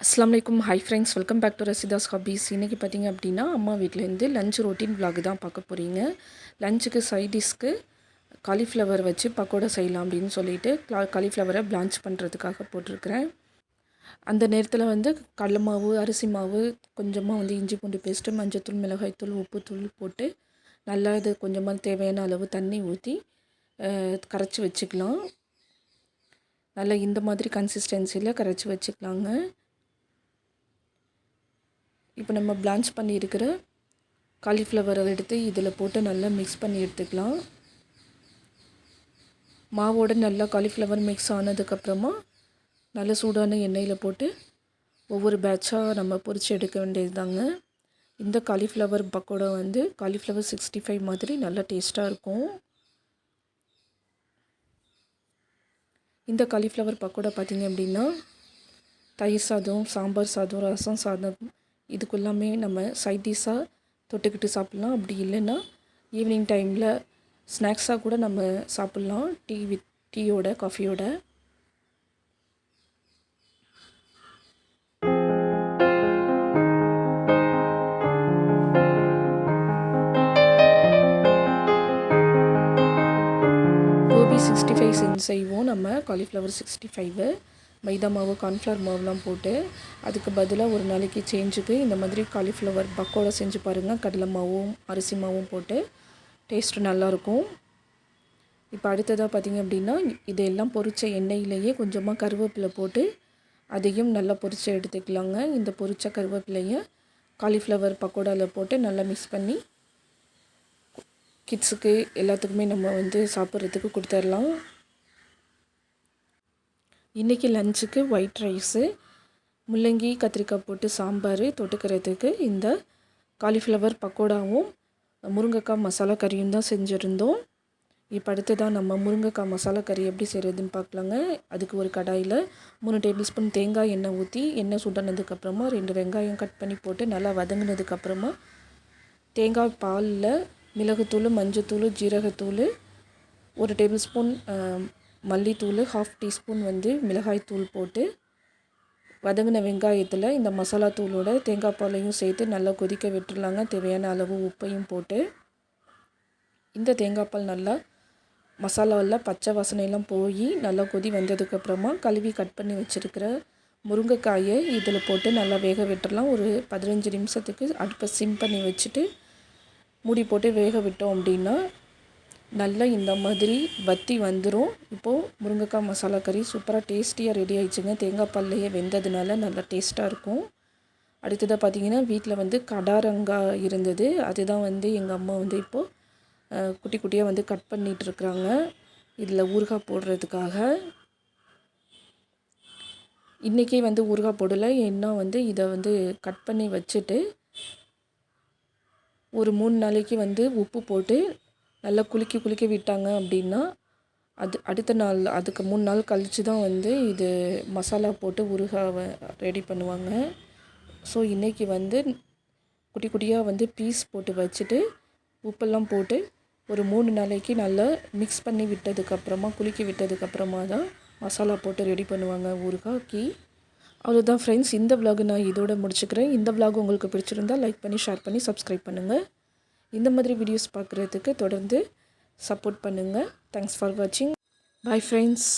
அஸ்ஸலாமுஅலைக்கும். Hi friends, welcome back to Rasheeda's hobbies. இன்றைக்கி பார்த்திங்க அப்படின்னா அம்மா வீட்டிலேருந்து லஞ்ச் ரொட்டீன் vlog தான் பார்க்க போகிறீங்க. லஞ்சுக்கு சைடிஷ்க்கு காலிஃப்ளவர் வச்சு பக்கோடா செய்யலாம் அப்படின்னு சொல்லிட்டு காலிஃப்ளவரை பிளான்ச் பண்ணுறதுக்காக போட்டிருக்கிறேன். அந்த நேரத்தில் வந்து கடலை மாவு, அரிசி மாவு, கொஞ்சமாக வந்து இஞ்சி பூண்டு பேஸ்ட்டு, மஞ்சத்தூள், மிளகாய்த்தூள், உப்புத்தூள் போட்டு நல்லா இது கொஞ்சமாக தேவையான அளவு தண்ணி ஊற்றி கரைச்சி வச்சுக்கலாம். நல்லா இந்த மாதிரி கன்சிஸ்டன்சியில் கரைச்சி வச்சுக்கலாங்க. இப்போ நம்ம பிளான்ச் பண்ணியிருக்கிற காலிஃப்ளவரை எடுத்து இதில் போட்டு நல்லா மிக்ஸ் பண்ணி எடுத்துக்கலாம். மாவோடு நல்லா காலிஃப்ளவர் மிக்ஸ் ஆனதுக்கப்புறமா நல்ல சூடான எண்ணெயில் போட்டு ஒவ்வொரு பேட்சாக நம்ம பொரித்து எடுக்க வேண்டியது தாங்க. இந்த காலிஃப்ளவர் பக்கோடா வந்து காலிஃப்ளவர் 65 மாதிரி நல்லா டேஸ்ட்டாக இருக்கும். இந்த காலிஃப்ளவர் பக்கோடா பார்த்திங்க அப்படின்னா தயிர் சாதம், சாம்பார் சாதம், ரசம் சாதம் இதுக்குல்லாமே நம்ம சைட் டிஷ்ஷாக தொட்டுக்கிட்டு சாப்பிட்லாம். அப்படி இல்லைன்னா ஈவினிங் டைமில் ஸ்நாக்ஸாக கூட நம்ம சாப்பிட்லாம், டீயோட காஃபியோட. கோபி 65 செய்வோம் நம்ம. காலிஃப்ளவர் 65 மைதா மாவு, கார்ன்ஃப்ளவர் மாவுலாம் போட்டு அதுக்கு பதிலாக ஒரு நாளைக்கு சேஞ்சுக்கு இந்த மாதிரி காலிஃப்ளவர் பக்கோடா செஞ்சு பாருங்கள். கடலை மாவும் அரிசி மாவும் போட்டு டேஸ்ட்டு நல்லாயிருக்கும். இப்போ அடுத்ததாக பார்த்திங்க அப்படின்னா இதெல்லாம் பொரித்த எண்ணெயிலேயே கொஞ்சமாக கருவேப்பிலை போட்டு அதையும் நல்லா பொரித்து எடுத்துக்கலாங்க. இந்த பொரித்த கருவேப்பிலையை காலிஃப்ளவர் பக்கோடாவில் போட்டு நல்லா மிக்ஸ் பண்ணி கிட்ஸுக்கு எல்லாத்துக்குமே நம்ம வந்து சாப்பிட்றதுக்கு கொடுத்துடலாம். இன்றைக்கி லஞ்சுக்கு ஒயிட் ரைஸு, முள்ளங்கி கத்திரிக்காய் போட்டு சாம்பார், தொட்டுக்கிறதுக்கு இந்த காலிஃப்ளவர் பக்கோடாவும் முருங்கைக்காய் மசாலா கறியும் தான் செஞ்சுருந்தோம். இப்போ அடுத்து தான் நம்ம முருங்கைக்காய் மசாலா கறி எப்படி செய்கிறதுன்னு பார்க்கலாங்க. அதுக்கு ஒரு கடாயில் 3 டேபிள் ஸ்பூன் தேங்காய் எண்ணெய் ஊற்றி எண்ணெய் சுடானதுக்கப்புறமா 2 வெங்காயம் கட் பண்ணி போட்டு நல்லா வதங்கினதுக்கப்புறமா தேங்காய் பாலில் மிளகுத்தூள், மஞ்சத்தூள், ஜீரகத்தூள், 1 டேபிள் ஸ்பூன் மல்லித்தூள், 1/2 டீஸ்பூன் வந்து மிளகாய்த்தூள் போட்டு வதங்கின வெங்காயத்தில் இந்த மசாலா தூளோட தேங்காய் பாலையும் சேர்த்து நல்லா கொதிக்க விட்டுருலாங்க. தேவையான அளவு உப்பையும் போட்டு இந்த தேங்காய் பால் நல்லா மசாலாவில் பச்சை வாசனையெல்லாம் போய் நல்லா கொதி வந்ததுக்கப்புறமா கழுவி கட் பண்ணி வச்சுருக்கிற முருங்கைக்காயை இதில் போட்டு நல்லா வேக விட்டுடலாம். ஒரு 15 நிமிஷத்துக்கு அடுப்பை சிம் பண்ணி வச்சுட்டு மூடி போட்டு வேக விட்டோம் அப்படின்னா நல்லா இந்த மாதிரி வத்தி வந்துடும். இப்போது முருங்கைக்காய் மசாலா கறி சூப்பராக டேஸ்டியாக ரெடி ஆகிடுச்சுங்க. தேங்காய் பால்லையே வெந்ததுனால நல்லா டேஸ்ட்டாக இருக்கும். அடுத்ததாக பார்த்திங்கன்னா வீட்டில் வந்து கடாரங்காய் இருந்தது. அதுதான் வந்து எங்கள் அம்மா வந்து இப்போது குட்டி குட்டியாக வந்து கட் பண்ணிகிட்ருக்குறாங்க இதில் ஊறுகாய் போடுறதுக்காக. இன்றைக்கி வந்து ஊறுகாய் போடலை, ஏன்னா வந்து இதை வந்து கட் பண்ணி வச்சுட்டு ஒரு 3 நாளைக்கு வந்து உப்பு போட்டு நல்லா குலுக்கி விட்டாங்க அப்படின்னா அடுத்த நாள் அதுக்கு 3 நாள் கழித்து தான் வந்து இது மசாலா போட்டு ஊறுகாவை ரெடி பண்ணுவாங்க. ஸோ இன்றைக்கி வந்து குட்டி குட்டியாக வந்து பீஸ் போட்டு வச்சுட்டு உப்பெல்லாம் போட்டு ஒரு 3 நாளைக்கு நல்லா மிக்ஸ் பண்ணி விட்டதுக்கப்புறமா குலுக்கி விட்டதுக்கப்புறமா தான் மசாலா போட்டு ரெடி பண்ணுவாங்க ஊறுகாய்க்கு. அவ்வளோதான் ஃப்ரெண்ட்ஸ், இந்த vlog நான் இதோட முடிச்சுக்கிறேன். இந்த vlog உங்களுக்கு பிடிச்சிருந்தால் லைக் பண்ணி, ஷேர் பண்ணி, சப்ஸ்கிரைப் பண்ணுங்கள். இந்த மாதிரி வீடியோஸ் பார்க்குறதுக்கு தொடர்ந்து சப்போர்ட் பண்ணுங்கள். தேங்க்ஸ் ஃபார் வாட்சிங். Bye friends.